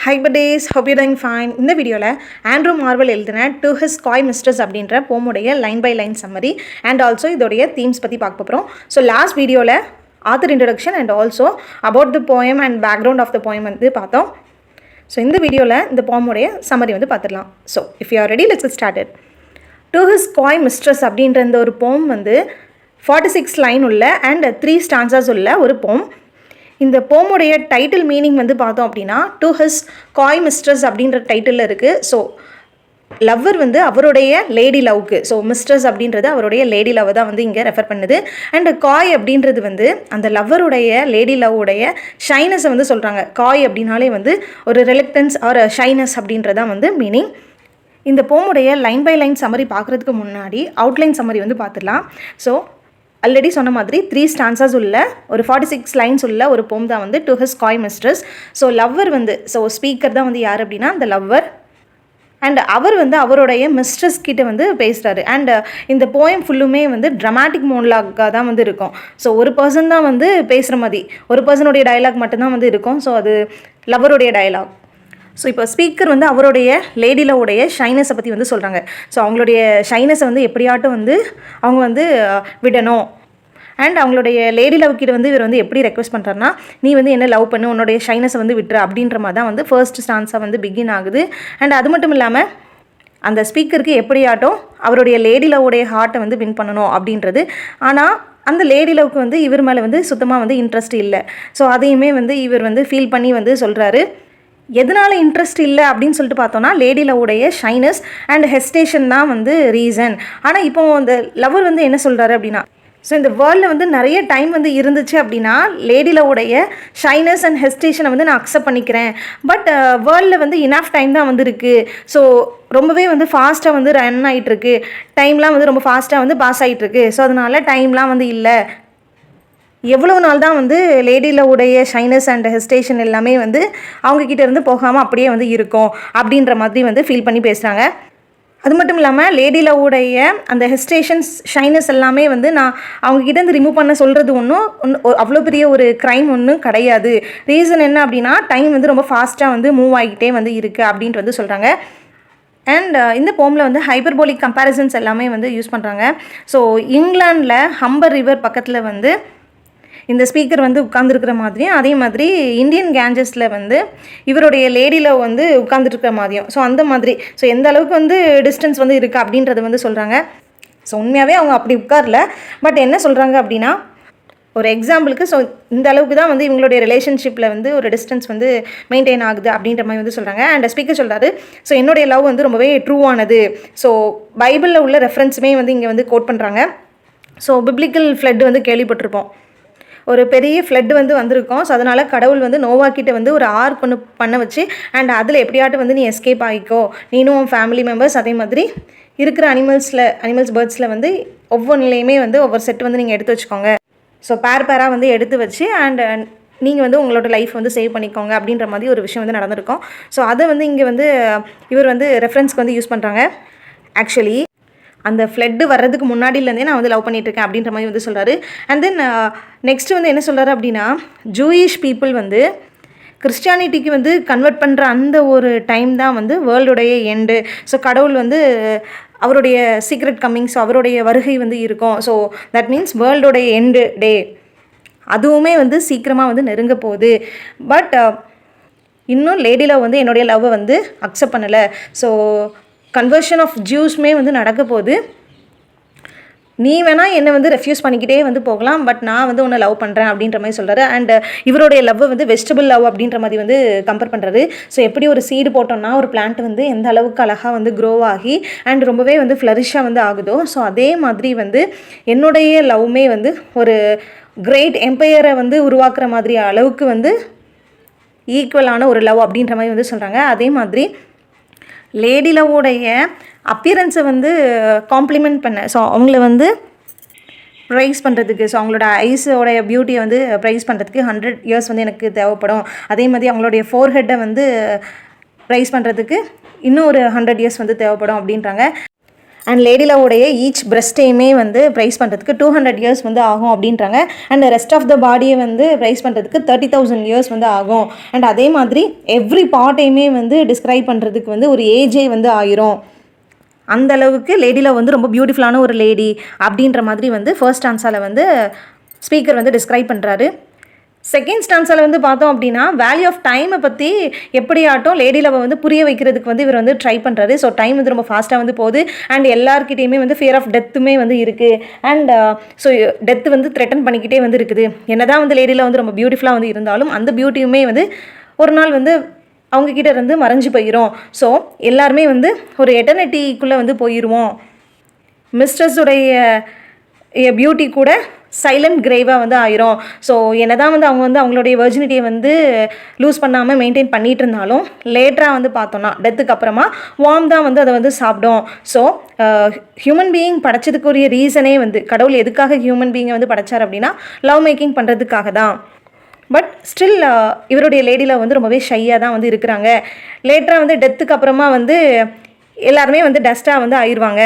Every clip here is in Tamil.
Hi buddies, hope you're doing fine. இந்த வீடியோவில் ஆண்ட்ரூ மார்வல் எழுதின டு ஹிஸ் காய் மிஸ்ட்ரஸ் அப்படின்ற போமுடைய line by line summary and also இதோடைய தீம்ஸ் பற்றி பார்க்க போகிறோம். ஸோ லாஸ்ட் வீடியோவில் author introduction and also about the poem and background of the poem வந்து பார்த்தோம். ஸோ இந்த வீடியோவில் இந்த போமுடைய சம்மரி வந்து பார்த்துடலாம். So if you are ready, let's get started. To his coy mistress அப்படின்ற இந்த ஒரு போம் வந்து 46 லைன் உள்ள அண்ட் 3 ஸ்டான்சாஸ் உள்ள ஒரு போம். இந்த போமுடைய டைட்டில் மீனிங் வந்து பார்த்தோம் அப்படின்னா டு ஹிஸ் காய் மிஸ்ட்ரஸ் அப்படின்ற டைட்டிலில் இருக்குது. ஸோ லவ்வர் வந்து அவருடைய லேடி லவ்க்கு, ஸோ மிஸ்ட்ரஸ் அப்படின்றது அவருடைய லேடி லவ் தான் வந்து இங்கே ரெஃபர் பண்ணுது. அண்ட் காய் அப்படின்றது வந்து அந்த லவ்வருடைய லேடி லவ்வுடைய ஷைனஸை வந்து சொல்கிறாங்க. காய் அப்படின்னாலே வந்து ஒரு ரெலக்டன்ஸ் ஆர் ஷைனஸ் அப்படின்றதான் வந்து மீனிங். இந்த போமுடைய லைன் பை லைன் சம்மரி பார்க்குறதுக்கு முன்னாடி அவுட்லைன் சம்மரி வந்து பார்த்துடலாம். ஸோ ஆல்ரெடி சொன்ன மாதிரி 3 ஸ்டான்சாஸ் உள்ள ஒரு 46 லைன்ஸ் உள்ள ஒரு போம் தான் வந்து to his coy mistress. So lover வந்து, ஸோ ஸ்பீக்கர் தான் வந்து யார் அப்படின்னா அந்த லவ்வர். அண்ட் அவர் வந்து அவருடைய மிஸ்ட்ரஸ் கிட்ட வந்து பேசுகிறாரு. அண்ட் இந்த போயம் ஃபுல்லுமே வந்து ட்ராமாட்டிக் மோனலாகாக தான் வந்து இருக்கும். ஸோ ஒரு பர்சன் தான் வந்து பேசுகிற மாதிரி, ஒரு பர்சனுடைய டயலாக் மட்டும்தான் வந்து இருக்கும். ஸோ அது லவ்வருடைய டயலாக். ஸோ இப்போ ஸ்பீக்கர் வந்து அவருடைய லேடி லவ்வுடைய ஷைனஸை பற்றி வந்து சொல்கிறாங்க. ஸோ அவங்களுடைய ஷைனஸை வந்து எப்படியாட்டும் வந்து அவங்க வந்து விடணும். அண்ட் அவங்களுடைய லேடி லவ் கிட்ட வந்து இவர் வந்து எப்படி ரெக்வெஸ்ட் பண்ணுறாருனா, நீ வந்து என்ன லவ் பண்ணு, உன்னுடைய ஷைனஸை வந்து விட்டுரு அப்படின்ற மாதிரி தான் வந்து ஃபர்ஸ்ட் ஸ்டான்ஸாக வந்து பிகின் ஆகுது. அண்ட் அது மட்டும் இல்லாமல் அந்த ஸ்பீக்கருக்கு எப்படியாட்டும் அவருடைய லேடி லவ்வுடைய ஹார்ட்டை வந்து வின் பண்ணணும் அப்படின்றது. ஆனால் அந்த லேடி லவ்க்கு வந்து இவர் மேலே வந்து சுத்தமாக வந்து இன்ட்ரெஸ்ட் இல்லை. ஸோ அதையுமே வந்து இவர் வந்து ஃபீல் பண்ணி வந்து சொல்கிறாரு. எதனால் இன்ட்ரெஸ்ட் இல்லை அப்படின்னு சொல்லிட்டு பார்த்தோன்னா லேடி லவ்வுடைய ஷைனஸ் அண்ட் ஹெஸ்டேஷன் தான் வந்து ரீசன். ஆனால் இப்போ அந்த லவ்வர் வந்து என்ன சொல்கிறாரு அப்படின்னா, ஸோ இந்த வேர்ல்டில் வந்து நிறைய டைம் வந்து இருந்துச்சு அப்படின்னா லேடி லவ்வுடைய ஷைனஸ் அண்ட் ஹெஸ்டேஷனை வந்து நான் அக்செப்ட் பண்ணிக்கிறேன். பட் வேர்ல்டில் வந்து இனஃப் டைம் தான் வந்து இருக்குது. ஸோ ரொம்பவே வந்து ஃபாஸ்ட்டாக வந்து ரன் ஆகிட்டுருக்கு, டைம்லாம் வந்து ரொம்ப ஃபாஸ்ட்டாக வந்து பாஸ் ஆகிட்டுருக்கு. ஸோ அதனால் டைம்லாம் வந்து இல்லை. எவ்வளோ நாள் தான் வந்து லேடி லவ்வுடைய ஷைனஸ் அண்ட் ஹெஸ்டேஷன் எல்லாமே வந்து அவங்கக்கிட்ட இருந்து போகாமல் அப்படியே வந்து இருக்கும் அப்படின்ற மாதிரி வந்து ஃபீல் பண்ணி பேசுகிறாங்க. அது மட்டும் இல்லாமல் லேடி லவ்வுடைய அந்த ஹெஸ்டேஷன்ஸ் ஷைனஸ் எல்லாமே வந்து நான் அவங்கக்கிட்ட இருந்து ரிமூவ் பண்ண சொல்கிறது ஒன்றும் அவ்வளோ பெரிய ஒரு க்ரைம் ஒன்றும் கிடையாது. ரீசன் என்ன அப்படின்னா டைம் வந்து ரொம்ப ஃபாஸ்ட்டாக வந்து மூவ் ஆகிக்கிட்டே வந்து இருக்குது அப்படின்ட்டு வந்து சொல்கிறாங்க. அண்ட் இந்த போமில் வந்து ஹைப்பர்போலிக் கம்பேரிசன்ஸ் எல்லாமே வந்து யூஸ் பண்ணுறாங்க. ஸோ இங்கிலாண்டில் ஹம்பர் ரிவர் பக்கத்தில் வந்து இந்த ஸ்பீக்கர் வந்து உட்காந்துருக்கிற மாதிரியும், அதே மாதிரி இந்தியன் கேஞ்சஸில் வந்து இவருடைய லேடி லவ் வந்து உட்காந்துருக்கிற மாதிரியும், ஸோ அந்த மாதிரி, ஸோ எந்த அளவுக்கு வந்து டிஸ்டன்ஸ் வந்து இருக்குது அப்படின்றத வந்து சொல்கிறாங்க. ஸோ உண்மையாகவே அவங்க அப்படி உட்காரல, பட் என்ன சொல்கிறாங்க அப்படின்னா ஒரு எக்ஸாம்பிளுக்கு, ஸோ இந்த அளவுக்கு தான் வந்து இவங்களுடைய ரிலேஷன்ஷிப்பில் வந்து ஒரு டிஸ்டன்ஸ் வந்து மெயின்டைன் ஆகுது அப்படின்ற மாதிரி வந்து சொல்கிறாங்க. அண்ட் ஸ்பீக்கர் சொல்கிறாரு, ஸோ என்னுடைய லவ் வந்து ரொம்பவே ட்ரூவானது. ஸோ பைபிளில் உள்ள ரெஃபரன்ஸுமே வந்து இங்கே வந்து கோட் பண்ணுறாங்க. ஸோ பிப்ளிக்கல் ஃப்ளட் வந்து கேள்விப்பட்டிருப்போம், ஒரு பெரிய ஃப்ளட் வந்து வந்திருக்கோம். ஸோ அதனால் கடவுள் வந்து நோவாக்கிட்ட வந்து ஒரு ஆர்க் ஒன்று பண்ண வச்சு, அண்ட் அதில் எப்படியாட்டும் வந்து நீ எஸ்கேப் ஆகிக்கோ, நீனும் ஃபேமிலி மெம்பர்ஸ், அதே மாதிரி இருக்கிற அனிமல்ஸ் பேர்ட்ஸில் வந்து ஒவ்வொன்றிலையுமே வந்து ஒவ்வொரு செட் வந்து நீங்கள் எடுத்து வச்சுக்கோங்க. ஸோ பேராக வந்து எடுத்து வச்சு அண்ட் நீங்கள் வந்து உங்களோட லைஃப் வந்து சேவ் பண்ணிக்கோங்க அப்படின்ற மாதிரி ஒரு விஷயம் வந்து நடந்திருக்கும். ஸோ அதை வந்து இங்கே வந்து இவர் வந்து ரெஃபரன்ஸ்க்கு வந்து யூஸ் பண்ணுறாங்க. ஆக்சுவலி அந்த ஃப்ளட்டு வர்றதுக்கு முன்னாடியிலேருந்தே நான் வந்து லவ் பண்ணிகிட்ருக்கேன் அப்படின்ற மாதிரி வந்து சொல்கிறாரு. அண்ட் தென் நெக்ஸ்ட்டு வந்து என்ன சொல்கிறாரு அப்படின்னா, ஜூயிஷ் பீப்புள் வந்து கிறிஸ்டியானிட்டிக்கு வந்து கன்வெர்ட் பண்ணுற அந்த ஒரு டைம் தான் வந்து வேர்ல்டுடைய எண்டு. ஸோ கடவுள் வந்து அவருடைய சீக்ரெட் கம்மிங், ஸோ அவருடைய வருகை வந்து இருக்கும். ஸோ தட் மீன்ஸ் வேர்ல்டுடைய எண்டு டே அதுவுமே வந்து சீக்கிரமாக வந்து நெருங்க போகுது. பட் இன்னும் லேடி லவ் வந்து என்னுடைய லவ்வை வந்து அக்செப்ட் பண்ணலை. ஸோ கன்வர்ஷன் ஆஃப் ஜூஸ்மே வந்து நடக்க போகுது. நீ வேணால் என்னை வந்து ரெஃப்யூஸ் பண்ணிக்கிட்டே வந்து போகலாம், பட் நான் வந்து உன்னை லவ் பண்ணுறேன் அப்படின்ற மாதிரி சொல்கிறாரு. அண்ட் இவருடைய லவ் வந்து வெஜிடபிள் லவ் அப்படின்ற மாதிரி வந்து கம்பேர் பண்ணுறாரு. ஸோ எப்படி ஒரு சீடு போட்டோம்னா ஒரு பிளான்ட் வந்து எந்த அளவுக்கு அழகாக வந்து க்ரோ ஆகி அண்ட் ரொம்பவே வந்து ஃப்ளரிஷாக வந்து ஆகுதோ, ஸோ அதே மாதிரி வந்து என்னுடைய லவ்மே வந்து ஒரு கிரேட் எம்பையரை வந்து உருவாக்குற மாதிரி அளவுக்கு வந்து ஈக்குவலான ஒரு லவ் அப்படின்ற மாதிரி வந்து சொல்கிறாங்க. அதே மாதிரி லேடி லவ்வுடைய அப்பியரன்ஸை வந்து காம்ப்ளிமெண்ட் பண்ண, ஸோ அவங்கள வந்து ப்ரைஸ் பண்ணுறதுக்கு, ஸோ அவங்களோட ஐஸோடைய பியூட்டியை வந்து ப்ரைஸ் பண்ணுறதுக்கு 100 இயர்ஸ் வந்து எனக்கு தேவைப்படும். அதே மாதிரி அவங்களுடைய ஃபோர்ஹெட்டை வந்து ப்ரைஸ் பண்ணுறதுக்கு இன்னும் ஒரு 100 இயர்ஸ் வந்து தேவைப்படும் அப்படின்றாங்க. அண்ட் லேடிலாவுடைய ஈச் பிரஸ்ட்டையுமே வந்து ப்ரைஸ் பண்ணுறதுக்கு 200 இயர்ஸ் வந்து ஆகும் அப்படின்றாங்க. அண்ட் ரெஸ்ட் ஆஃப் த பாடியை வந்து ப்ரைஸ் பண்ணுறதுக்கு 30,000 இயர்ஸ் வந்து ஆகும். அண்ட் அதே மாதிரி எவ்ரி பார்ட்டையுமே வந்து டிஸ்கிரைப் பண்ணுறதுக்கு வந்து ஒரு ஏஜே வந்து ஆயிரும். அந்த அளவுக்கு லேடிலா வந்து ரொம்ப பியூட்டிஃபுல்லான ஒரு லேடி அப்படின்ற மாதிரி வந்து ஃபர்ஸ்ட் ஸ்டான்ஸால் வந்து ஸ்பீக்கர் வந்து டிஸ்கிரைப் பண்ணுறாரு. செகண்ட் ஸ்டான்ஸால் வந்து பார்த்தோம் அப்படின்னா வேல்யூ ஆஃப் டைமை பற்றி எப்படியாட்டும் லேடி லவ்வை வந்து புரிய வைக்கிறதுக்கு வந்து இவர் வந்து ட்ரை பண்ணுறாரு. ஸோ டைம் வந்து ரொம்ப ஃபாஸ்ட்டாக வந்து போகுது. அண்ட் எல்லாருக்கிட்டையுமே வந்து ஃபியர் ஆஃப் டெத்துமே வந்து இருக்குது. அண்ட் ஸோ டெத்து வந்து த்ரெட்டன் பண்ணிக்கிட்டே வந்து இருக்குது. என்னதான் வந்து லேடியில் வந்து ரொம்ப பியூட்டிஃபுல்லாக வந்து இருந்தாலும் அந்த பியூட்டியுமே வந்து ஒரு நாள் வந்து அவங்கக்கிட்ட இருந்து மறைஞ்சு போயிடும். ஸோ எல்லாருமே வந்து ஒரு எட்டர்னிட்டிக்குள்ளே வந்து போயிடுவோம். மிஸ்டர்ஸுடைய பியூட்டி கூட சைலண்ட் கிரேவாக வந்து ஆயிரும். ஸோ என்னதான் வந்து அவங்க வந்து அவங்களுடைய வெர்ஜினிட்டியை வந்து லூஸ் பண்ணாமல் மெயின்டைன் பண்ணிகிட்டு இருந்தாலும் லேட்டராக வந்து பார்த்தோன்னா டெத்துக்கு அப்புறமா வார்ம் தான் வந்து அதை வந்து சாப்பிடும். ஸோ ஹியூமன் பீயிங் படைச்சதுக்குரிய ரீசனே வந்து கடவுள் எதுக்காக ஹியூமன் பீயிங்கை வந்து படைச்சார் அப்படின்னா லவ் மேக்கிங் பண்ணுறதுக்காக தான். பட் ஸ்டில் இவருடைய லேடியில் வந்து ரொம்பவே ஷையாக தான் வந்து இருக்கிறாங்க. லேட்டராக வந்து டெத்துக்கு அப்புறமா வந்து எல்லாருமே வந்து டஸ்ட்டாக வந்து ஆயிடுவாங்க.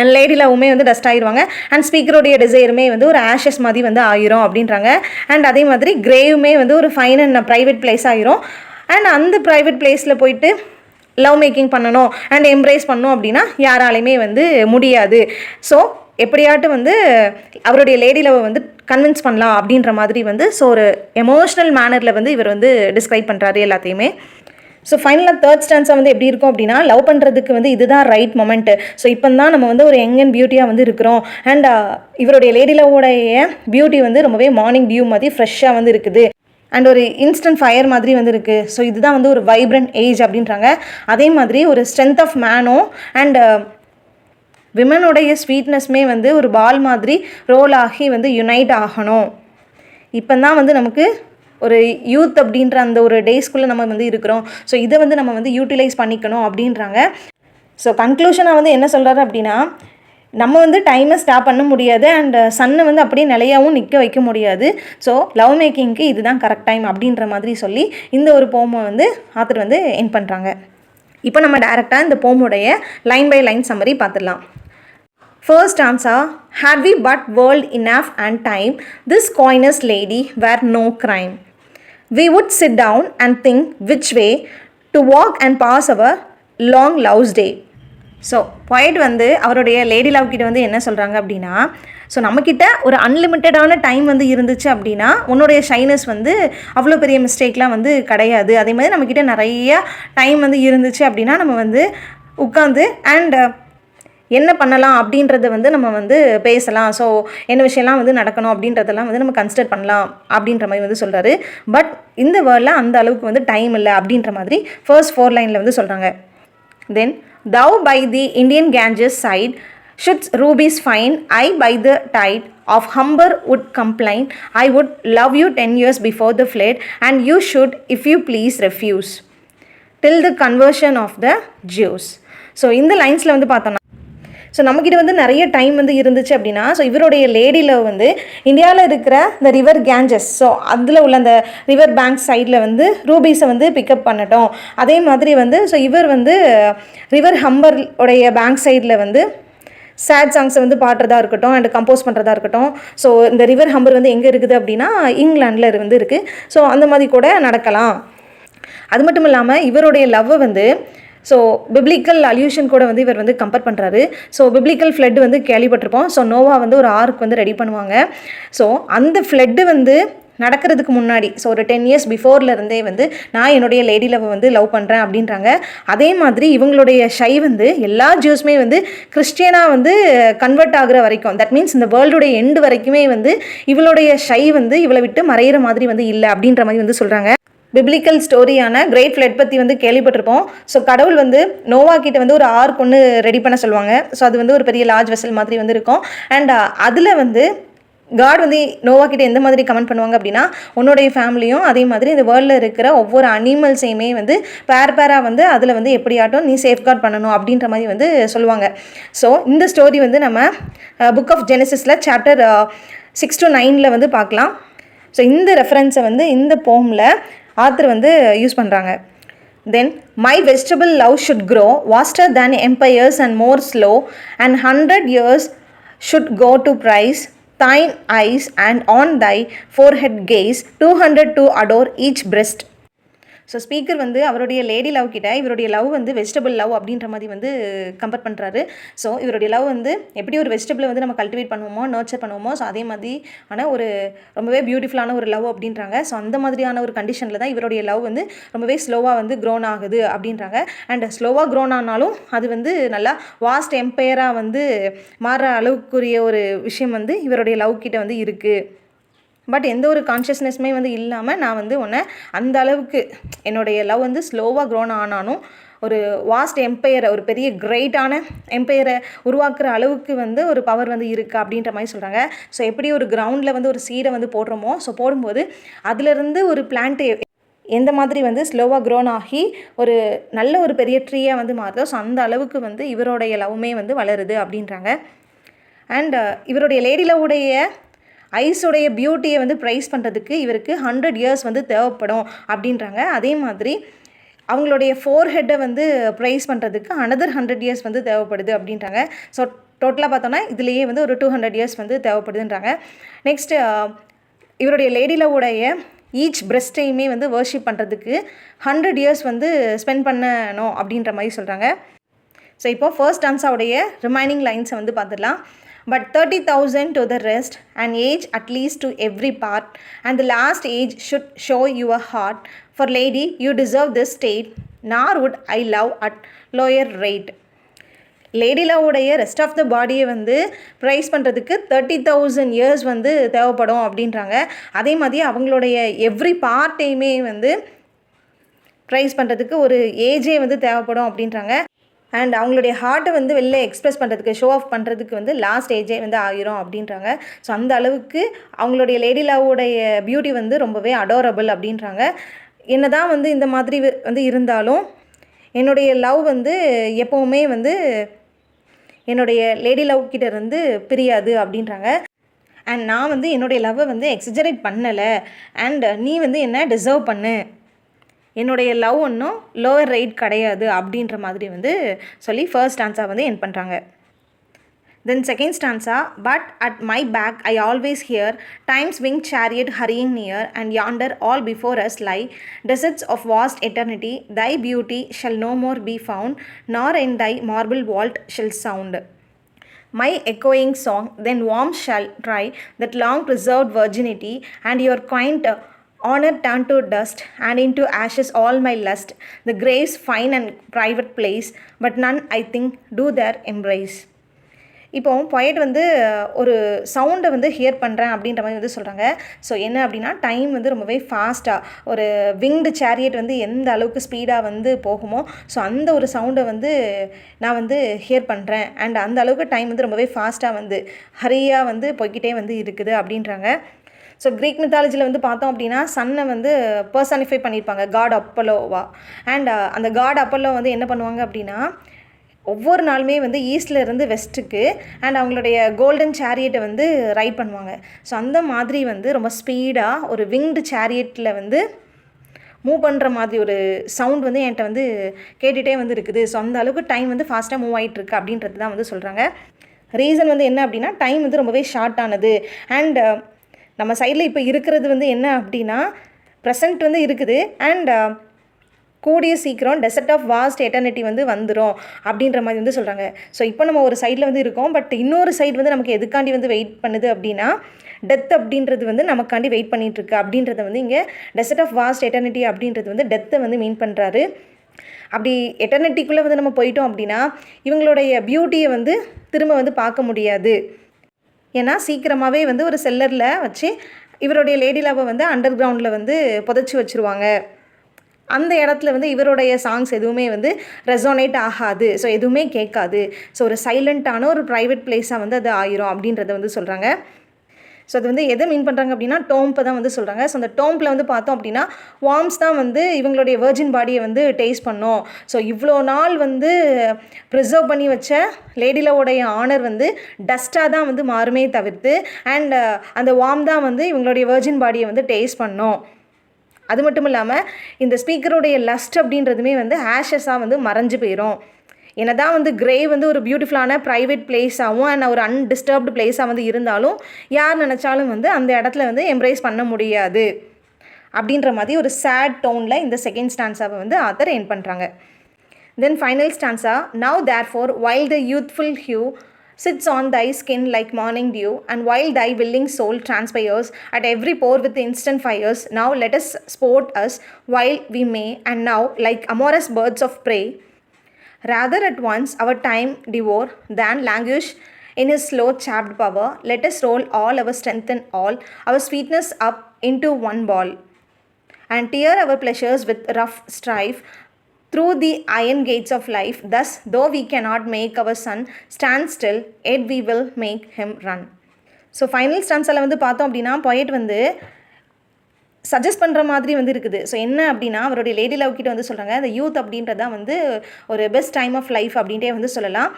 அண்ட் லேடி லவ்வுமே வந்து டஸ்ட் ஆயிடுவாங்க. அண்ட் ஸ்பீக்கருடைய டிசைருமே வந்து ஒரு ஆஷஸ் மாதிரி வந்து ஆயிரும் அப்படின்றாங்க. அண்ட் அதே மாதிரி கிரேவுமே வந்து ஒரு ஃபைன் அண்ட் ப்ரைவேட் பிளேஸ் ஆயிரும். அண்ட் அந்த ப்ரைவேட் பிளேஸில் போயிட்டு லவ் மேக்கிங் பண்ணணும் அண்ட் எம்ப்ரேஸ் பண்ணணும் அப்படின்னா யாராலையுமே வந்து முடியாது. ஸோ எப்படியாட்டும் வந்து அவருடைய லேடி லவ்வை வந்து கன்வின்ஸ் பண்ணலாம் அப்படின்ற மாதிரி வந்து ஸோ ஒரு எமோஷ்னல் மேனரில் வந்து இவர் வந்து டிஸ்கிரைப் பண்ணுறாரு எல்லாத்தையுமே. ஸோ ஃபைனலாக தேர்ட் ஸ்டான்ஸாக வந்து எப்படி இருக்கும் அப்படின்னா லவ் பண்ணுறதுக்கு வந்து இதுதான் ரைட் மொமெண்ட்டு. ஸோ இப்போ தான் நம்ம வந்து ஒரு யங் அண்ட் பியூட்டியாக வந்து இருக்கிறோம். அண்ட் இவருடைய லேடி லவ்வோடைய பியூட்டி வந்து ரொம்பவே மார்னிங் டியூ மாதிரி ஃப்ரெஷ்ஷாக வந்து இருக்குது. அண்ட் ஒரு இன்ஸ்டன்ட் ஃபயர் மாதிரி வந்து இருக்குது. ஸோ இதுதான் வந்து ஒரு வைப்ரண்ட் ஏஜ் அப்படின்றாங்க. அதே மாதிரி ஒரு ஸ்ட்ரென்த் ஆஃப் மேனும் அண்ட் விமனுடைய ஸ்வீட்னஸ்மே வந்து ஒரு பால் மாதிரி ரோல் ஆகி வந்து யுனைட் ஆகணும். இப்போ தான் வந்து நமக்கு ஒரு யூத் அப்படின்ற அந்த ஒரு டேஸ்க்குள்ளே நம்ம வந்து இருக்கிறோம். ஸோ இதை வந்து நம்ம வந்து யூட்டிலைஸ் பண்ணிக்கணும் அப்படின்றாங்க. ஸோ கன்க்ளூஷனாக வந்து என்ன சொல்கிறாரு அப்படின்னா நம்ம வந்து டைமை ஸ்டாப் பண்ண முடியாது அண்ட் சன்னை வந்து அப்படியே நிலையாகவும் நிற்க வைக்க முடியாது. ஸோ லவ் மேக்கிங்க்கு இதுதான் கரெக்ட் டைம் அப்படின்ற மாதிரி சொல்லி இந்த ஒரு போமை வந்து ஆத்தர் வந்து எண்ட் பண்ணுறாங்க. இப்போ நம்ம டைரெக்டாக இந்த போமுடைய லைன் பை லைன் சம்மரி பார்த்துடலாம். First answer, had we but world enough and time, this coyness lady were no crime. We would sit down and think which way to walk and pass our long love's day. So point வந்து அவருடைய லேடி லவ் கிட்ட வந்து என்ன சொல்கிறாங்க அப்படின்னா ஸோ நம்மக்கிட்ட ஒரு அன்லிமிட்டடான டைம் வந்து இருந்துச்சு அப்படின்னா உன்னுடைய ஷைனஸ் வந்து அவ்வளோ பெரிய மிஸ்டேக்லாம் வந்து கிடையாது. அதே மாதிரி நம்மக்கிட்ட நிறைய டைம் வந்து இருந்துச்சு அப்படின்னா நம்ம வந்து உட்காந்து அண்ட் என்ன பண்ணலாம் அப்படின்றத வந்து நம்ம வந்து பேசலாம். ஸோ என்ன விஷயம்லாம் வந்து நடக்கணும் அப்படின்றதெல்லாம் வந்து நம்ம கன்சிடர் பண்ணலாம் அப்படின்ற மாதிரி வந்து சொல்கிறாரு. பட் இந்த வேர்டில் அந்த அளவுக்கு வந்து டைம் இல்லை அப்படின்ற மாதிரி ஃபர்ஸ்ட் 4 லைனில் வந்து சொல்கிறாங்க. தென் thou by the Indian Ganges side shouldst rubies find, I by the tide of Humber would complain, I would love you 10 years before the flood and you should if you please refuse till the conversion of the Jews. So இந்த லைன்ஸில் வந்து பார்த்தோம்னா ஸோ நம்மக்கிட்ட வந்து நிறைய டைம் வந்து இருந்துச்சு அப்படின்னா ஸோ இவருடைய லேடி லவ் வந்து இந்தியாவில் இருக்கிற இந்த ரிவர் கேஞ்சஸ் ஸோ அதில் உள்ள அந்த ரிவர் பேங்க் சைடில் வந்து ரூபீஸை வந்து பிக்கப் பண்ணட்டும். அதே மாதிரி வந்து ஸோ இவர் வந்து ரிவர் ஹம்பர் உடைய பேங்க் சைடில் வந்து சேட் சாங்ஸை வந்து பாடுறதா இருக்கட்டும் அண்ட் கம்போஸ் பண்ணுறதா இருக்கட்டும். ஸோ இந்த ரிவர் ஹம்பர் வந்து எங்கே இருக்குது அப்படின்னா இங்கிலாண்டில் வந்து இருக்குது. ஸோ அந்த மாதிரி கூட நடக்கலாம். அது மட்டும் இல்லாமல் இவருடைய லவ்வை வந்து ஸோ பிப்ளிக்கல் அல்யூஷன் கூட வந்து இவர் வந்து கம்பேர் பண்ணுறாரு. ஸோ பிப்ளிக்கல் ஃப்ளட் வந்து கேள்விப்பட்டிருப்போம். ஸோ நோவா வந்து ஒரு ஆர்க் வந்து ரெடி பண்ணுவாங்க. ஸோ அந்த ஃப்ளட்டு வந்து நடக்கிறதுக்கு முன்னாடி ஸோ ஒரு 10 இயர்ஸ் பிஃபோர்லேருந்தே வந்து நான் என்னுடைய லேடி லவ் வந்து லவ் பண்ணுறேன் அப்படின்றாங்க. அதே மாதிரி இவங்களுடைய ஷை வந்து எல்லா ஜூஸுமே வந்து கிறிஸ்டியனாக வந்து கன்வெர்ட் ஆகிற வரைக்கும் தட் மீன்ஸ் இந்த வேர்ல்டுடைய எண்டு வரைக்குமே வந்து இவளுடைய ஷை வந்து இவளை விட்டு மறையிற மாதிரி வந்து இல்லை அப்படின்ற மாதிரி வந்து சொல்கிறாங்க. பிப்ளிக்கல் ஸ்டோரியான கிரேட் ஃப்ளட் பற்றி வந்து கேள்விப்பட்டிருப்போம். ஸோ கடவுள் வந்து நோவா கிட்ட வந்து ஒரு ஆர்க் ஒன்று ரெடி பண்ண சொல்லுவாங்க. ஸோ அது வந்து ஒரு பெரிய லார்ஜ் வெசல் மாதிரி வந்து இருக்கும். அண்ட் அதில் வந்து காட் வந்து நோவா கிட்ட எந்த மாதிரி கமெண்ட் பண்ணுவாங்க அப்படின்னா உன்னுடைய ஃபேமிலியும் அதே மாதிரி இந்த வேர்ல்டில் இருக்கிற ஒவ்வொரு அனிமல்ஸையுமே வந்து பேராக வந்து அதில் வந்து எப்படியாட்டும் நீ சேஃப்கார்ட் பண்ணணும் அப்படின்ற மாதிரி வந்து சொல்லுவாங்க. ஸோ இந்த ஸ்டோரி வந்து நம்ம புக் ஆஃப் ஜெனசிஸில் சாப்டர் 6 to 9 வந்து பார்க்கலாம். ஸோ இந்த ரெஃபரன்ஸை வந்து இந்த போமில் ஆத்தர் வந்து யூஸ் பண்ணுறாங்க. Then my vegetable love should grow vaster than empires and more slow, and 100 years should go to price thine eyes, and on thy forehead gaze 200 to adore each breast. So speaker வந்து அவருடைய லேடி லவ் கிட்ட இவருடைய லவ் வந்து வெஜிடபிள் லவ் அப்படின்ற மாதிரி வந்து கம்பேர் பண்ணுறாரு. ஸோ இவருடைய லவ் வந்து எப்படி ஒரு வெஜிடபிளை வந்து நம்ம கல்டிவேட் பண்ணுவோமோ, நர்ச்சர் பண்ணுவோமோ, ஸோ அதே மாதிரி ஆனால் ஒரு ரொம்பவே பியூட்டிஃபுல்லான ஒரு லவ் அப்படின்றாங்க. ஸோ அந்த மாதிரியான ஒரு கண்டிஷனில் தான் இவருடைய லவ் வந்து ரொம்பவே ஸ்லோவாக வந்து க்ரோன் ஆகுது அப்படின்றாங்க. அண்ட் ஸ்லோவாக க்ரோன் ஆனாலும் அது வந்து நல்லா வாஸ்ட் எம்பையராக வந்து மாறுற அளவுக்குரிய ஒரு விஷயம் வந்து இவருடைய லவ் கிட்ட வந்து இருக்குது. பட் எந்த ஒரு கான்ஷியஸ்னஸுமே வந்து இல்லாமல் நான் வந்து உன்னை அந்த அளவுக்கு என்னுடைய லவ் வந்து ஸ்லோவாக க்ரோன் ஆனாலும் ஒரு வாஸ்ட் எம்பையரை, ஒரு பெரிய கிரேட்டான எம்பையரை உருவாக்குற அளவுக்கு வந்து ஒரு பவர் வந்து இருக்குது அப்படின்ற மாதிரி சொல்கிறாங்க. ஸோ எப்படி ஒரு கிரவுண்டில் வந்து ஒரு சீடை வந்து போடுறோமோ, ஸோ போடும்போது அதிலிருந்து ஒரு பிளான்ட்டு எந்த மாதிரி வந்து ஸ்லோவாக க்ரோன் ஆகி ஒரு நல்ல ஒரு பெரிய ட்ரீயாக வந்து மாறுதோ, ஸோ அந்த அளவுக்கு வந்து இவருடைய லவ்வுமே வந்து வளருது அப்படின்றாங்க. அண்ட் இவருடைய லேடி லவ்வுடைய ஐஸோடைய பியூட்டியை வந்து ப்ரைஸ் பண்ணுறதுக்கு இவருக்கு 100 இயர்ஸ் வந்து தேவைப்படும் அப்படின்றாங்க. அதே மாதிரி அவங்களுடைய ஃபோர்ஹெட்டை வந்து ப்ரைஸ் பண்ணுறதுக்கு another 100 இயர்ஸ் வந்து தேவைப்படுது அப்படின்றாங்க. ஸோ டோட்டலாக பார்த்தோன்னா இதுலேயே வந்து ஒரு 200 இயர்ஸ் வந்து தேவைப்படுதுன்றாங்க. நெக்ஸ்ட்டு இவருடைய லேடி லவ்வுடைய ஈச் பிரெஸ்ட்டையுமே வந்து வர்ஷிப் பண்ணுறதுக்கு 100 இயர்ஸ் வந்து ஸ்பெண்ட் பண்ணணும் அப்படின்ற மாதிரி சொல்கிறாங்க. ஸோ இப்போது ஃபர்ஸ்ட் டான்ஸாவுடைய ரிமைனிங் லைன்ஸை வந்து பார்த்துடலாம். But 30,000 to the rest, an age at least to every part, and the last age should show your heart. For lady, you deserve this state, nor would I love at lower rate. Lady லவ்வுடைய ரெஸ்ட் ஆஃப் த பாடியை வந்து ப்ரைஸ் பண்ணுறதுக்கு 30,000 இயர்ஸ் வந்து தேவைப்படும் அப்படின்றாங்க. அதே மாதிரி அவங்களுடைய எவ்ரி பார்ட்டையுமே வந்து ப்ரைஸ் பண்ணுறதுக்கு ஒரு ஏஜே வந்து தேவைப்படும் அப்படின்றாங்க. அண்ட் அவங்களுடைய ஹார்ட்டை வந்து வெளில எக்ஸ்ப்ரெஸ் பண்ணுறதுக்கு, ஷோ ஆஃப் பண்ணுறதுக்கு வந்து லாஸ்ட் ஏஜே வந்து ஆகிரும் அப்படின்றாங்க. ஸோ அந்த அளவுக்கு அவங்களுடைய லேடி லவ்வுடைய பியூட்டி வந்து ரொம்பவே அடோரபிள் அப்படின்றாங்க. என்ன தான் வந்து இந்த மாதிரி வந்து இருந்தாலும் என்னுடைய லவ் வந்து எப்போவுமே வந்து என்னுடைய லேடி லவ் கிட்ட இருந்து பிரியாது அப்படின்றாங்க. அண்ட் நான் வந்து என்னுடைய லவ்வை வந்து எக்ஸஜரேட் பண்ணலை, அண்ட் நீ வந்து என்ன டிசர்வ் பண்ணு, என்னுடைய லவ் ஒன்றும் லோவர் ரேட் கிடையாது அப்படின்ற மாதிரி வந்து சொல்லி ஃபர்ஸ்ட் ஸ்டான்ஸா வந்து எண்ட் பண்ணுறாங்க. Then second stanza, but at my back I always hear time's wing chariot hurrying near, and yonder all before us lie deserts of vast eternity, thy beauty shall no more be found, nor in thy marble vault shall sound. My echoing song then warm shall try that long preserved virginity, and your quaint honor turn to dust, and into ashes all my lust. The graves fine and private place, but none I think do their embrace. இப்போ பொயட் வந்து ஒரு சவுண்டை வந்து ஹியர் பண்ணுறேன் அப்படின்ற மாதிரி வந்து சொல்கிறாங்க. ஸோ என்ன அப்படின்னா, டைம் வந்து ரொம்பவே ஃபாஸ்ட்டாக ஒரு விங்டு சேரியட் வந்து எந்த அளவுக்கு ஸ்பீடாக வந்து போகுமோ, ஸோ அந்த ஒரு சவுண்டை வந்து நான் வந்து ஹியர் பண்ணுறேன். அண்ட் அந்த அளவுக்கு டைம் வந்து ரொம்பவே ஃபாஸ்ட்டாக வந்து ஹரியாக வந்து போய்கிட்டே வந்து இருக்குது அப்படின்றாங்க. ஸோ க்ரீக் மித்தாலஜியில் வந்து பார்த்தோம் அப்படின்னா சன்னை வந்து பர்சனிஃபை பண்ணியிருப்பாங்க காட் அப்பல்லோவா. அண்ட் அந்த காட் அப்பல்லோ வந்து என்ன பண்ணுவாங்க அப்படின்னா, ஒவ்வொரு நாளுமே வந்து ஈஸ்டில் இருந்து வெஸ்ட்டுக்கு அண்ட் அவங்களுடைய கோல்டன் சேரியட்டை வந்து ரைட் பண்ணுவாங்க. ஸோ அந்த மாதிரி வந்து ரொம்ப ஸ்பீடாக ஒரு விங்டு சேரியட்டில் வந்து மூவ் பண்ணுற மாதிரி ஒரு சவுண்ட் வந்து என்கிட்ட வந்து கேட்டுகிட்டே வந்து இருக்குது. ஸோ அந்த அளவுக்கு டைம் வந்து ஃபாஸ்ட்டாக மூவ் ஆகிட்டுருக்கு அப்படின்றது தான் வந்து சொல்கிறாங்க. ரீசன் வந்து என்ன அப்படின்னா, டைம் வந்து ரொம்பவே ஷார்ட் ஆனது. அண்ட் நம்ம சைடில் இப்போ இருக்கிறது வந்து என்ன அப்படின்னா, ப்ரெசண்ட் வந்து இருக்குது. அண்ட் கூடிய சீக்கிரம் டெசர்ட் ஆஃப் வாஸ்ட் எட்டர்னிட்டி வந்து வந்துடும் அப்படின்ற மாதிரி வந்து சொல்கிறாங்க. ஸோ இப்போ நம்ம ஒரு சைடில் வந்து இருக்கோம், பட் இன்னொரு சைடு வந்து நமக்கு எதுக்காண்டி வந்து வெயிட் பண்ணுது அப்படின்னா, டெத் அப்படின்றது வந்து நமக்காண்டி வெயிட் பண்ணிகிட்ருக்கு அப்படின்றத வந்து இங்கே டெசர்ட் ஆஃப் வாஸ்ட் எட்டர்னிட்டி அப்படின்றது வந்து டெத்தை வந்து மீன் பண்ணுறாரு. அப்படி எட்டர்னிட்டிக்குள்ளே வந்து நம்ம போயிட்டோம் அப்படின்னா இவங்களுடைய பியூட்டியை வந்து திரும்ப வந்து பார்க்க முடியாது. ஏன்னா சீக்கிரமாகவே வந்து ஒரு செல்லரில் வச்சு இவருடைய லேடி லவ்வை வந்து அண்டர் கிரவுண்டில் வந்து புதைச்சி வச்சுருவாங்க. அந்த இடத்துல வந்து இவருடைய சாங்ஸ் எதுவுமே வந்து ரெசோனேட் ஆகாது. ஸோ எதுவுமே கேட்காது. ஸோ ஒரு சைலண்ட்டான ஒரு ப்ரைவேட் பிளேஸாக வந்து அது ஆயிரும் அப்படின்றத வந்து சொல்கிறாங்க. ஸோ அது வந்து எதை மீன் பண்ணுறாங்க அப்படின்னா, டோம்பை தான் வந்து சொல்கிறாங்க. ஸோ அந்த டோம்பில் வந்து பார்த்தோம் அப்படின்னா வார்ம்ஸ் தான் வந்து இவங்களுடைய வெர்ஜின் பாடியை வந்து டேஸ்ட் பண்ணோம். ஸோ இவ்வளோ நாள் வந்து ப்ரிசர்வ் பண்ணி வச்ச லேடிலோடைய ஆனர் வந்து டஸ்ட்டாக தான் வந்து மாறுமே தவிர்த்து, அண்ட் அந்த வார்ம் தான் வந்து இவங்களுடைய வெர்ஜின் பாடியை வந்து டேஸ்ட் பண்ணோம் அது மட்டும் இல்லாமல் இந்த ஸ்பீக்கருடைய லஸ்ட் அப்படின்றதுமே வந்து ஆஷஸாக வந்து மறைஞ்சு போயிடும். என்னதான் வந்து கிரேவ் வந்து ஒரு பியூட்டிஃபுல்லான ப்ரைவேட் பிளேஸாகவும் அண்ட் ஒரு அன்டிஸ்டர்ப்டு பிளேஸாக வந்து இருந்தாலும் யார் நினச்சாலும் வந்து அந்த இடத்துல வந்து எம்ப்ரேஸ் பண்ண முடியாது அப்படின்ற மாதிரி ஒரு சேட் டோனில் இந்த செகண்ட் ஸ்டான்ஸாவை வந்து ஆத்தர் எண்ட் பண்ணுறாங்க. தென் final stanza, now therefore while the youthful hue sits on thy skin like morning dew, and while thy willing soul transpires at every pore with instant fires, now let us sport us while we may, and now, like amorous birds of prey, rather at once our time devour than languish in his slow chapped power. Let us roll all our strength and all our sweetness up into one ball, and tear our pleasures with rough strife through the iron gates of life. Thus, though we cannot make our sun stand still, yet we will make him run. So final ஸ்டான்ஸில் வந்து பார்த்தோம் அப்படின்னா பொயட் வந்து சஜஸ்ட் பண்ணுற மாதிரி வந்து இருக்குது. ஸோ என்ன அப்படின்னா அவருடைய லேடி லவ் கிட்ட வந்து சொல்கிறாங்க, இந்த யூத் அப்படின்றதான் வந்து ஒரு பெஸ்ட் டைம் ஆஃப் லைஃப் அப்படின்ட்டே வந்து சொல்லலாம்.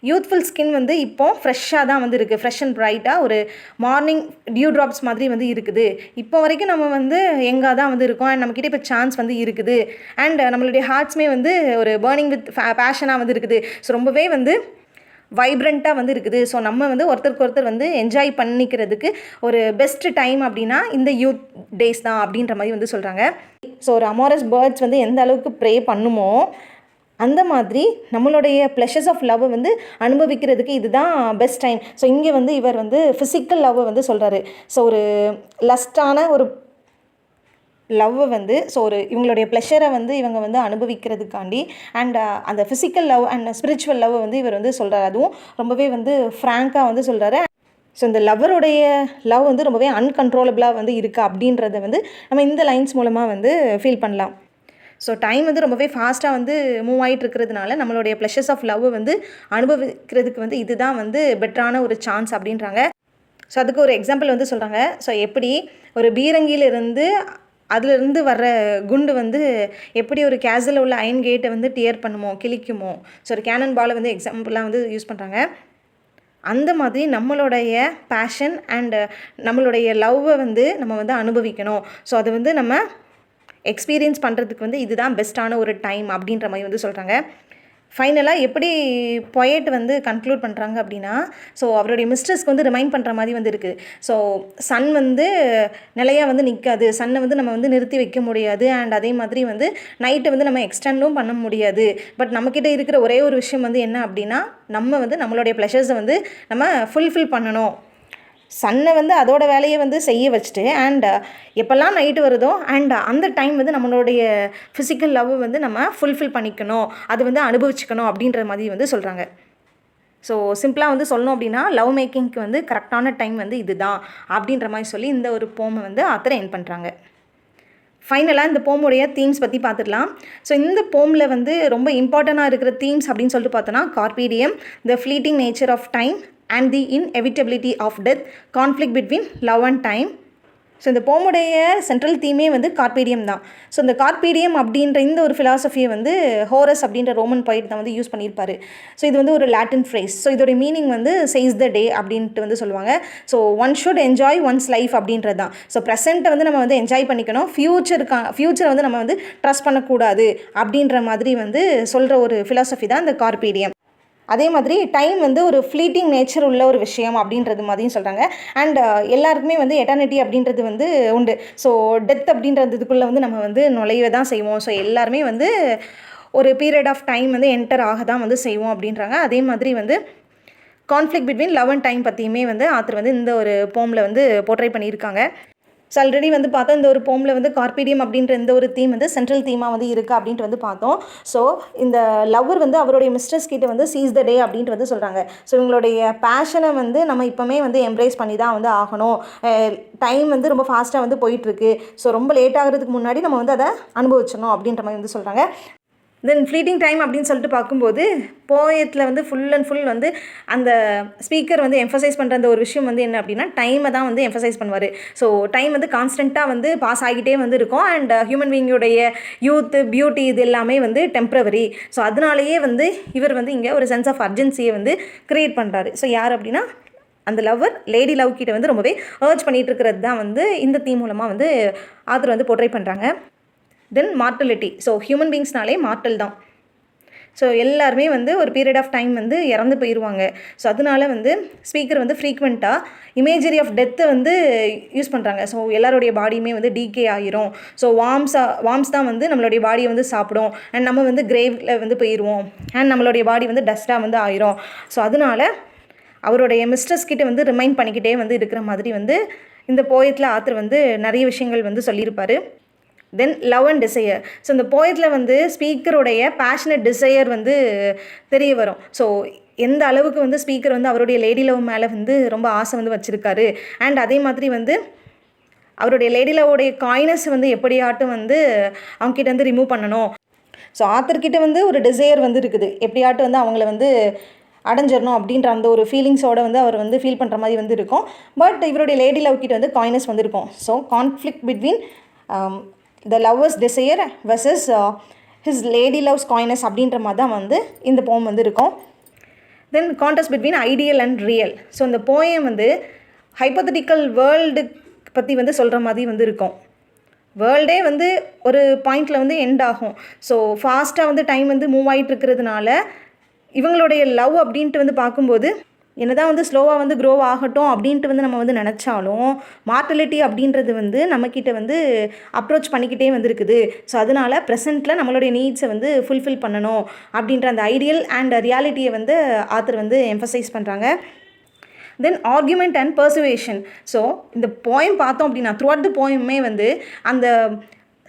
யூத்ஃபுல் ஸ்கின் வந்து இப்போது ஃப்ரெஷ்ஷாக தான் வந்து இருக்குது, ஃப்ரெஷ் அண்ட் ப்ரைட்டாக ஒரு மார்னிங் டியூ ட்ராப்ஸ் மாதிரி வந்து இருக்குது. இப்போ வரைக்கும் நம்ம வந்து எங்கே தான் வந்து இருக்கோம் அண்ட் நம்மக்கிட்ட இப்போ சான்ஸ் வந்து இருக்குது அண்ட் நம்மளுடைய ஹார்ட்ஸுமே வந்து ஒரு பேர்னிங் வித் பேஷனாக வந்து இருக்குது. ஸோ ரொம்பவே வந்து வைப்ரண்ட்டாக வந்து இருக்குது. ஸோ நம்ம வந்து ஒருத்தருக்கு ஒருத்தர் வந்து என்ஜாய் பண்ணிக்கிறதுக்கு ஒரு பெஸ்ட்டு டைம் அப்படின்னா இந்த யூத் டேஸ் தான் அப்படின்ற மாதிரி வந்து சொல்கிறாங்க. ஸோ ஒரு அமாரஸ் பேர்ட்ஸ் வந்து எந்த அளவுக்கு ப்ரே பண்ணுமோ அந்த மாதிரி நம்மளுடைய ப்ளஷர்ஸ் ஆஃப் லவ் வந்து அனுபவிக்கிறதுக்கு இதுதான் பெஸ்ட் டைம். ஸோ இங்கே வந்து இவர் வந்து ஃபிசிக்கல் லவ் வந்து சொல்கிறாரு. ஸோ ஒரு லஸ்டான ஒரு லவ்வை வந்து ஸோ ஒரு இவங்களுடைய ப்ளஷரை வந்து இவங்க வந்து அனுபவிக்கிறதுக்காண்டி அண்ட் அந்த physical love and spiritual love வந்து இவர் வந்து சொல்கிறார். அதுவும் ரொம்பவே வந்து ஃப்ராங்காக வந்து சொல்கிறாரு. ஸோ இந்த லவ்வருடைய லவ் வந்து ரொம்பவே அன்கண்ட்ரோலபிளாக வந்து இருக்குது அப்படின்றத வந்து நம்ம இந்த லைன்ஸ் மூலமாக வந்து ஃபீல் பண்ணலாம். ஸோ டைம் வந்து ரொம்பவே ஃபாஸ்ட்டாக வந்து மூவ் ஆகிட்டு இருக்கிறதுனால நம்மளுடைய ப்ளஷர்ஸ் ஆஃப் லவ் வந்து அனுபவிக்கிறதுக்கு வந்து இதுதான் வந்து பெட்டரான ஒரு சான்ஸ் அப்படின்றாங்க. ஸோ அதுக்கு ஒரு எக்ஸாம்பிள் வந்து சொல்கிறாங்க. ஸோ எப்படி ஒரு பீரங்கியிலிருந்து அதிலிருந்து வர்ற குண்டு வந்து எப்படி ஒரு கேஸில் உள்ள அயன் கேட்டை வந்து டியர் பண்ணுமோ, கிழிக்குமோ, ஸோ ஒரு கேனன் பாலை வந்து எக்ஸாம்பிளாக வந்து யூஸ் பண்ணுறாங்க. அந்த மாதிரி நம்மளுடைய பேஷன் அண்ட் நம்மளுடைய லவ்வை வந்து நம்ம வந்து அனுபவிக்கணும். ஸோ அதை வந்து நம்ம எக்ஸ்பீரியன்ஸ் பண்ணுறதுக்கு வந்து இதுதான் பெஸ்ட்டான ஒரு டைம் அப்படின்ற மாதிரி வந்து சொல்கிறாங்க. ஃபைனலாக எப்படி பொயட் வந்து கன்க்ளூட் பண்ணுறாங்க அப்படின்னா, ஸோ அவருடைய மிஸ்ட்ரஸ்க்கு வந்து ரிமைண்ட் பண்ணுற மாதிரி வந்து இருக்குது. ஸோ சன் வந்து நிலையாக வந்து நிற்காது, சன்னை வந்து நம்ம வந்து நிறுத்தி வைக்க முடியாது அண்ட் அதே மாதிரி வந்து நைட்டை வந்து நம்ம எக்ஸ்டெண்டும் பண்ண முடியாது. பட் நம்மக்கிட்ட இருக்கிற ஒரே ஒரு விஷயம் வந்து என்ன அப்படின்னா, நம்ம வந்து நம்மளுடைய ப்ளஷர்ஸை வந்து நம்ம ஃபுல்ஃபில் பண்ணணும். சன்னை வந்து அதோட வேலையை வந்து செய்ய வச்சுட்டு அண்ட் எப்போல்லாம் நைட்டு வருதோ அண்ட் அந்த டைம் வந்து நம்மளுடைய ஃபிசிக்கல் லவ் வந்து நம்ம ஃபுல்ஃபில் பண்ணிக்கணும், அது வந்து அனுபவிச்சுக்கணும் அப்படின்ற மாதிரி வந்து சொல்கிறாங்க. ஸோ சிம்பிளாக வந்து சொல்லணும் அப்படின்னா லவ் மேக்கிங்க்கு வந்து கரெக்டான டைம் வந்து இதுதான் அப்படின்ற மாதிரி சொல்லி இந்த ஒரு போமை வந்து ஆத்தர் எண்ட் பண்ணுறாங்க. ஃபைனலாக இந்த போமுடைய தீம்ஸ் பற்றி பார்த்துடலாம். ஸோ இந்த போமில் வந்து ரொம்ப இம்பார்ட்டண்ட்டாக இருக்கிற தீம்ஸ் அப்படின்னு சொல்லிட்டு பார்த்தோன்னா carpe diem, the fleeting nature of time and the inevitability of death, conflict between love and time. So இந்த போமுடைய சென்ட்ரல் தீமே வந்து கார்பீடியம் தான். ஸோ இந்த கார்பீடியம் அப்படின்ற இந்த ஒரு ஃபிலாசபியை வந்து ஹோரஸ் அப்படின்ற ரோமன் போயிட் தான் வந்து யூஸ் பண்ணியிருப்பார். ஸோ இது வந்து ஒரு லாட்டின் ஃப்ரேஸ். ஸோ இதோடைய மீனிங் வந்து சேஸ் த டே அப்படின்ட்டு வந்து சொல்லுவாங்க. So one should enjoy once life அப்படின்றது தான். ஸோ ப்ரெசென்ட்டை வந்து நம்ம வந்து என்ஜாய் பண்ணிக்கணும், ஃப்யூச்சரை வந்து நம்ம வந்து ட்ரஸ்ட் பண்ணக்கூடாது அப்படின்ற மாதிரி வந்து சொல்கிற ஒரு ஃபிலாசபி தான் இந்த கார்பீடியம். அதே மாதிரி டைம் வந்து ஒரு ஃப்ளீட்டிங் நேச்சர் உள்ள ஒரு விஷயம் அப்படின்றது மாதிரியும் சொல்கிறாங்க. அண்ட் எல்லாருக்குமே வந்து எட்டர்னிட்டி அப்படின்றது வந்து உண்டு. ஸோ டெத் அப்படின்றதுக்குள்ளே வந்து நம்ம வந்து நுழைய தான் செய்வோம். ஸோ எல்லாருமே வந்து ஒரு பீரியட் ஆஃப் டைம் வந்து என்டர் ஆக தான் வந்து செய்வோம் அப்படின்றாங்க. அதே மாதிரி வந்து conflict between love and time பற்றியுமே வந்து ஆத்தர் வந்து இந்த ஒரு போமில் வந்து போர்ட்ரை பண்ணியிருக்காங்க. ஸோ ஆல்ரெடி வந்து பார்த்தோம் இந்த ஒரு போமில் வந்து கார்பீடியம் அப்படின்ற இந்த ஒரு தீம் வந்து சென்ட்ரல் தீமாக வந்து இருக்குது அப்படின்ட்டு வந்து பார்த்தோம். ஸோ இந்த லவ்வர் வந்து அவருடைய மிஸ்ட்ரஸ் கிட்ட வந்து சீஸ் த டே அப்படின்ட்டு வந்து சொல்கிறாங்க. ஸோ இவங்களுடைய பேஷனை வந்து நம்ம இப்போமே வந்து எம்ப்ரேஸ் பண்ணி தான் வந்து ஆகணும். டைம் வந்து ரொம்ப ஃபாஸ்ட்டாக வந்து போயிட்டுருக்கு. ஸோ ரொம்ப லேட் ஆகிறதுக்கு முன்னாடி நம்ம வந்து அதை அனுபவிச்சணும் அப்படின்ற மாதிரி வந்து சொல்கிறாங்க. தென் ஃப்ளீட்டிங் டைம் அப்படின்னு சொல்லிட்டு பார்க்கும்போது போயத்தில் வந்து ஃபுல் அண்ட் ஃபுல் வந்து அந்த ஸ்பீக்கர் வந்து எம்ஃபசைஸ் பண்ணுற அந்த ஒரு விஷயம் வந்து என்ன அப்படின்னா டைமை தான் வந்து எம்ஃபசைஸ் பண்ணுவார். ஸோ டைம் வந்து கான்ஸ்டண்ட்டாக வந்து பாஸ் ஆகிட்டே வந்து இருக்கும் அண்ட் ஹியூமன் பீயிங்குடைய யூத்து பியூட்டி இது எல்லாமே வந்து டெம்ப்ரவரி. ஸோ அதனாலேயே வந்து இவர் வந்து இங்கே ஒரு சென்ஸ் ஆஃப் அர்ஜென்சியை வந்து க்ரியேட் பண்ணுறாரு. ஸோ யார் அப்படின்னா அந்த லவ்வர் லேடி லவ் கிட்ட வந்து ரொம்பவே ஏர்ஜ் பண்ணிகிட்டு இருக்கிறது தான் வந்து இந்த தீம் மூலமாக வந்து ஆத்தர் வந்து போர்ட்ரே பண்ணுறாங்க. தென் மார்டலிட்டி. ஸோ ஹியூமன் பீங்ஸ்னாலே மார்டல் தான். ஸோ எல்லாருமே வந்து ஒரு பீரியட் ஆஃப் டைம் வந்து இறந்து போயிடுவாங்க. ஸோ அதனால வந்து ஸ்பீக்கர் வந்து ஃப்ரீக்வெண்ட்டாக இமேஜரி ஆஃப் டெத்தை வந்து யூஸ் பண்ணுறாங்க. ஸோ எல்லாருடைய பாடியுமே வந்து டீகே ஆகிரும். ஸோ வார்ம்ஸ் தான் வந்து நம்மளுடைய பாடியை வந்து சாப்பிடும். அண்ட் நம்ம வந்து கிரேவில் வந்து போயிடுவோம். அண்ட் நம்மளுடைய பாடி வந்து டஸ்ட்டாக வந்து ஆயிரும். ஸோ அதனால அவருடைய மிஸ்ட்ரஸ் கிட்ட வந்து ரிமைண்ட் பண்ணிக்கிட்டே வந்து இருக்கிற மாதிரி வந்து இந்த போயத்தில் ஆத்தர் வந்து நிறைய விஷயங்கள் வந்து சொல்லியிருப்பார். Then love and desire. So இந்த போயத்தில் வந்து ஸ்பீக்கருடைய பேஷனட் டிசையர் வந்து தெரிய வரும். ஸோ எந்த அளவுக்கு வந்து ஸ்பீக்கர் வந்து அவருடைய லேடி லவ் மேலே வந்து ரொம்ப ஆசை வந்து வச்சுருக்காரு. அண்ட் அதே மாதிரி வந்து அவருடைய லேடி லவ்வுடைய காயினஸ் வந்து எப்படியாட்டும் வந்து அவங்ககிட்ட வந்து ரிமூவ் பண்ணணும். ஸோ ஆத்தர்கிட்ட வந்து ஒரு டிசையர் வந்து இருக்குது, எப்படியாட்டும் வந்து அவங்கள வந்து அடைஞ்சிடணும் அப்படின்ற அந்த ஒரு ஃபீலிங்ஸோடு வந்து அவர் வந்து ஃபீல் பண்ணுற மாதிரி வந்து இருக்கும். பட் இவருடைய லேடி லவ் கிட்ட வந்து காயினஸ் வந்து இருக்கும். So conflict between the lover's desire versus his lady love's coyness அப்படின்ற மாதிரி தான் வந்து இந்த போம் வந்து இருக்கும். Then contrast between ideal and real. So இந்த போயம் வந்து ஹைப்போதட்டிக்கல் வேர்ல்டு பற்றி வந்து சொல்கிற மாதிரி வந்து இருக்கும். வேர்ல்டே வந்து ஒரு பாயிண்டில் வந்து எண்ட் ஆகும். ஸோ ஃபாஸ்ட்டாக வந்து டைம் வந்து மூவ் ஆகிட்டு இருக்கிறதுனால இவங்களுடைய லவ் அப்படின்ட்டு வந்து பார்க்கும்போது என்னதான் வந்து ஸ்லோவாக வந்து க்ரோ ஆகட்டும் அப்படின்ட்டு வந்து நம்ம வந்து நினச்சாலும் மார்டலிட்டி அப்படின்றது வந்து நம்மக்கிட்ட வந்து அப்ரோச் பண்ணிக்கிட்டே வந்துருக்குது. ஸோ அதனால் ப்ரெசென்ட்டில் நம்மளுடைய நீட்ஸை வந்து ஃபுல்ஃபில் பண்ணணும் அப்படின்ற அந்த ஐடியல் அண்ட் ரியாலிட்டியை வந்து ஆத்தர் வந்து எம்ஃபசைஸ் பண்ணுறாங்க. தென் ஆர்குமெண்ட் அண்ட் பர்சுவேஷன். ஸோ இந்த போயம் பார்த்தோம் அப்படின்னா த்ரூ அவுட் த போயமே வந்து அந்த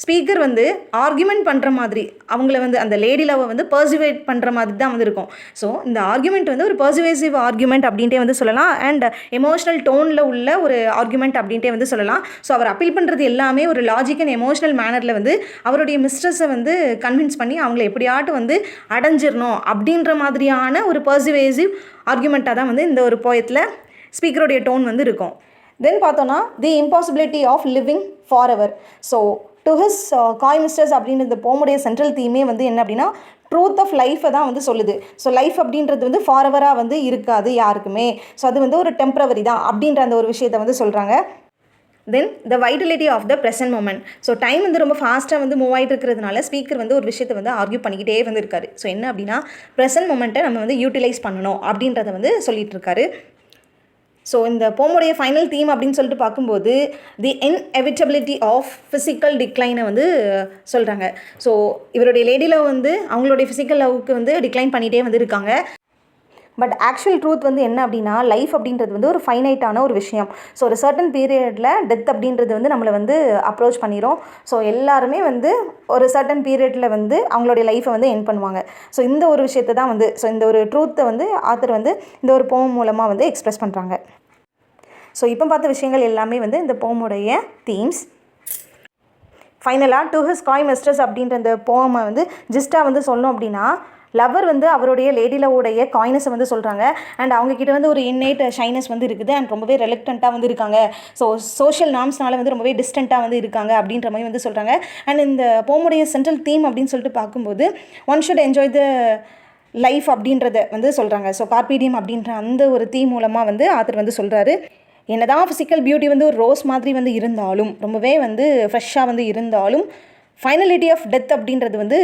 ஸ்பீக்கர் வந்து ஆர்குமெண்ட் பண்ணுற மாதிரி அவங்கள வந்து அந்த லேடி லவ்வை வந்து பர்சுவேட் பண்ணுற மாதிரி தான் வந்து இருக்கும். ஸோ இந்த ஆர்குமெண்ட் வந்து ஒரு பர்சுவேசிவ் ஆர்குமெண்ட் அப்படின்ட்டே வந்து சொல்லலாம். அண்ட் எமோஷனல் டோனில் உள்ள ஒரு ஆர்குமெண்ட் அப்படின்ட்டே வந்து சொல்லலாம். ஸோ அவர் அப்பீல் பண்ணுறது எல்லாமே ஒரு லாஜிக் அண்ட் எமோஷனல் மேனரில் வந்து அவருடைய மிஸ்ட்ரஸை வந்து கன்வின்ஸ் பண்ணி அவங்கள எப்படியாட்டும் வந்து அடைஞ்சிடணும் அப்படின்ற மாதிரியான ஒரு பர்சுவேசிவ் ஆர்குமெண்ட்டாக தான் வந்து இந்த ஒரு போயத்தில் ஸ்பீக்கருடைய டோன் வந்து இருக்கும். தென் பார்த்தோன்னா the impossibility of living forever. So to his coy mistress அப்படின்ற இந்த போமுடைய சென்ட்ரல் தீமே வந்து என்ன அப்படின்னா ட்ரூத் ஆஃப் லைஃப்பை தான் வந்து சொல்லுது. ஸோ லைஃப் அப்படின்றது வந்து ஃபாரெவராக வந்து இருக்காது யாருக்குமே. ஸோ அது வந்து ஒரு டெம்பரவரி தான் அப்படின்ற அந்த ஒரு விஷயத்தை வந்து சொல்கிறாங்க. Then the vitality of the present moment. So time வந்து ரொம்ப ஃபாஸ்ட்டாக வந்து மூவ் ஆகிட்டு இருக்கிறதுனால ஸ்பீக்கர் வந்து ஒரு விஷயத்தை வந்து ஆர்கியூ பண்ணிக்கிட்டே வந்து இருக்காரு. ஸோ என்ன அப்படின்னா ப்ரெசன்ட் மொமெண்ட்டை நம்ம வந்து யூட்டிலைஸ் பண்ணணும் அப்படின்றத வந்து சொல்லிட்டு இருக்காரு. ஸோ இந்த போமுடைய ஃபைனல் தீம் அப்படின்னு சொல்லிட்டு பார்க்கும்போது தி இன்எவிட்டபிலிட்டி ஆஃப் ஃபிசிக்கல் டிக்ளைனை வந்து சொல்கிறாங்க. ஸோ இவருடைய லேடி லவ் வந்து அவங்களுடைய ஃபிசிக்கல் லவ்வுக்கு வந்து டிக்ளைன் பண்ணிகிட்டே வந்து இருக்காங்க. பட் ஆக்சுவல் ட்ரூத் வந்து என்ன அப்படின்னா லைஃப் அப்படின்றது வந்து ஒரு ஃபைனைட்டான ஒரு விஷயம். ஸோ ஒரு சர்டன் பீரியடில் டெத் அப்படின்றது வந்து நம்மளை வந்து அப்ரோச் பண்ணிடும். ஸோ எல்லாருமே வந்து ஒரு சர்டன் பீரியடில் வந்து அவங்களுடைய லைஃப்பை வந்து எண்ட் பண்ணுவாங்க. ஸோ இந்த ஒரு விஷயத்தை தான் வந்து இந்த ஒரு ட்ரூத்தை வந்து ஆத்தர் வந்து இந்த ஒரு போம் மூலமாக வந்து எக்ஸ்ப்ரெஸ் பண்ணுறாங்க. ஸோ இப்போ பார்த்த விஷயங்கள் எல்லாமே வந்து இந்த போமுடைய தீம்ஸ். ஃபைனலாக டு ஹிஸ் காய் மிஸ்ட்ரஸ் அப்படின்ற இந்த போமை வந்து ஜிஸ்ட்டாக வந்து சொல்லணும் அப்படின்னா லவர் வந்து அவருடைய லேடி லவ்வுடைய காயினஸை வந்து சொல்கிறாங்க. அண்ட் அவங்கக்கிட்ட வந்து ஒரு இன்னேட் ஷைனஸ் வந்து இருக்குது. அண்ட் ரொம்பவே ரெலக்டண்ட்டாக வந்து இருக்காங்க. ஸோ சோஷியல் நார்ம்ஸ்னால வந்து ரொம்பவே டிஸ்டண்ட்டாக வந்து இருக்காங்க அப்படின்ற மாதிரி வந்து சொல்கிறாங்க. அண்ட் இந்த போமுடைய சென்ட்ரல் தீம் அப்படின்னு சொல்லிட்டு பார்க்கும்போது one should enjoy the life அப்படின்றத வந்து சொல்கிறாங்க. ஸோ கார்பீடியம் அப்படின்ற அந்த ஒரு தீம் மூலமாக வந்து ஆத்தர் வந்து சொல்கிறாரு. என்னதான் ஃபிசிக்கல் பியூட்டி வந்து ஒரு ரோஸ் மாதிரி வந்து இருந்தாலும் ரொம்பவே வந்து ஃப்ரெஷ்ஷாக வந்து இருந்தாலும் ஃபைனலிட்டி ஆஃப் டெத் அப்படின்றது வந்து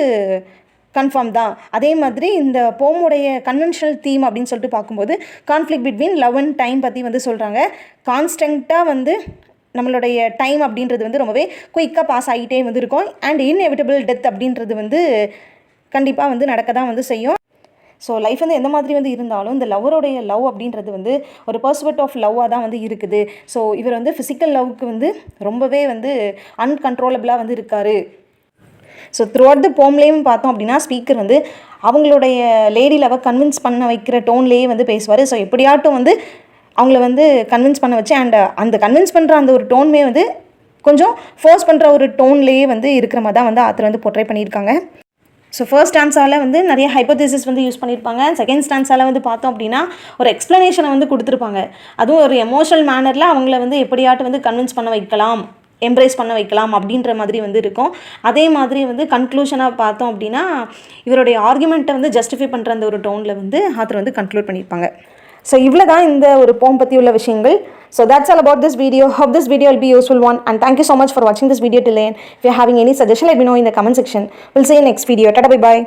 கன்ஃபார்ம் தான். அதே மாதிரி இந்த போமுடைய கன்வென்ஷனல் தீம் அப்படின்னு சொல்லிட்டு பார்க்கும்போது conflict between love and time பற்றி வந்து சொல்கிறாங்க. கான்ஸ்டண்ட்டாக வந்து நம்மளுடைய டைம் அப்படின்றது வந்து ரொம்பவே குயிக்காக பாஸ் ஆகிட்டே வந்து இருக்கும். அண்ட் இன்எவிட்டபிள் டெத் அப்படின்றது வந்து கண்டிப்பாக வந்து நடக்க தான் வந்து செய்யும். ஸோ லைஃப் வந்து எந்த மாதிரி வந்து இருந்தாலும் இந்த லவருடைய லவ் அப்படின்றது வந்து ஒரு பர்சுவட் ஆஃப் லவ்வாக தான் வந்து இருக்குது. ஸோ இவர் வந்து ஃபிசிக்கல் லவ்வுக்கு வந்து ரொம்பவே வந்து அன்கண்ட்ரோலபிளாக வந்து இருக்கார். ஸோ த்ரூ அவுட் த போம்லேயும் பார்த்தோம் அப்படின்னா ஸ்பீக்கர் வந்து அவங்களுடைய லேடி லவ்வை கன்வின்ஸ் பண்ண வைக்கிற டோன்லேயே வந்து பேசுவார். ஸோ எப்படியாட்டும் வந்து அவங்கள வந்து கன்வின்ஸ் பண்ண வச்சு அண்ட் அந்த கன்வின்ஸ் பண்ணுற அந்த ஒரு டோன்மே வந்து கொஞ்சம் ஃபோர்ஸ் பண்ணுற ஒரு டோன்லேயே வந்து இருக்கிற மாதிரி தான் வந்து ஆத்தர் வந்து போர்ட்ரே பண்ணியிருக்காங்க. ஸோ ஃபர்ஸ்ட் ஸ்டான்ஸால் வந்து நிறைய ஹைப்போதீசிஸ் வந்து யூஸ் பண்ணியிருப்பாங்க. செகண்ட் ஸ்டான்ஸால் வந்து பார்த்தோம் அப்படின்னா ஒரு எக்ஸ்ப்ளனேஷனை வந்து கொடுத்துருப்பாங்க. அதுவும் ஒரு எமோஷனல் மேனரில் அவங்கள வந்து எப்படியாட்டும் வந்து கன்வின்ஸ் பண்ண வைக்கலாம், எம்ப்ரேஸ் பண்ண வைக்கலாம் அப்படின்ற மாதிரி வந்து இருக்கும். அதே மாதிரி வந்து கன்க்ளூஷனாக பார்த்தோம் அப்படின்னா இவருடைய ஆர்குமெண்ட்டை வந்து ஜஸ்டிஃபை பண்ணுற அந்த ஒரு டோனில் வந்து ஆத்தர் வந்து கன்க்ளூட் பண்ணியிருப்பாங்க. ஸோ இவ்வளோ தான் இந்த ஒரு போம் பற்றி உள்ள விஷயங்கள். So that's all about this video. Hope this video will be useful one, and thank you so much for watching this video till end. If you're having any suggestion, let me know in the comment section. We'll see you next video. Tata, bye bye.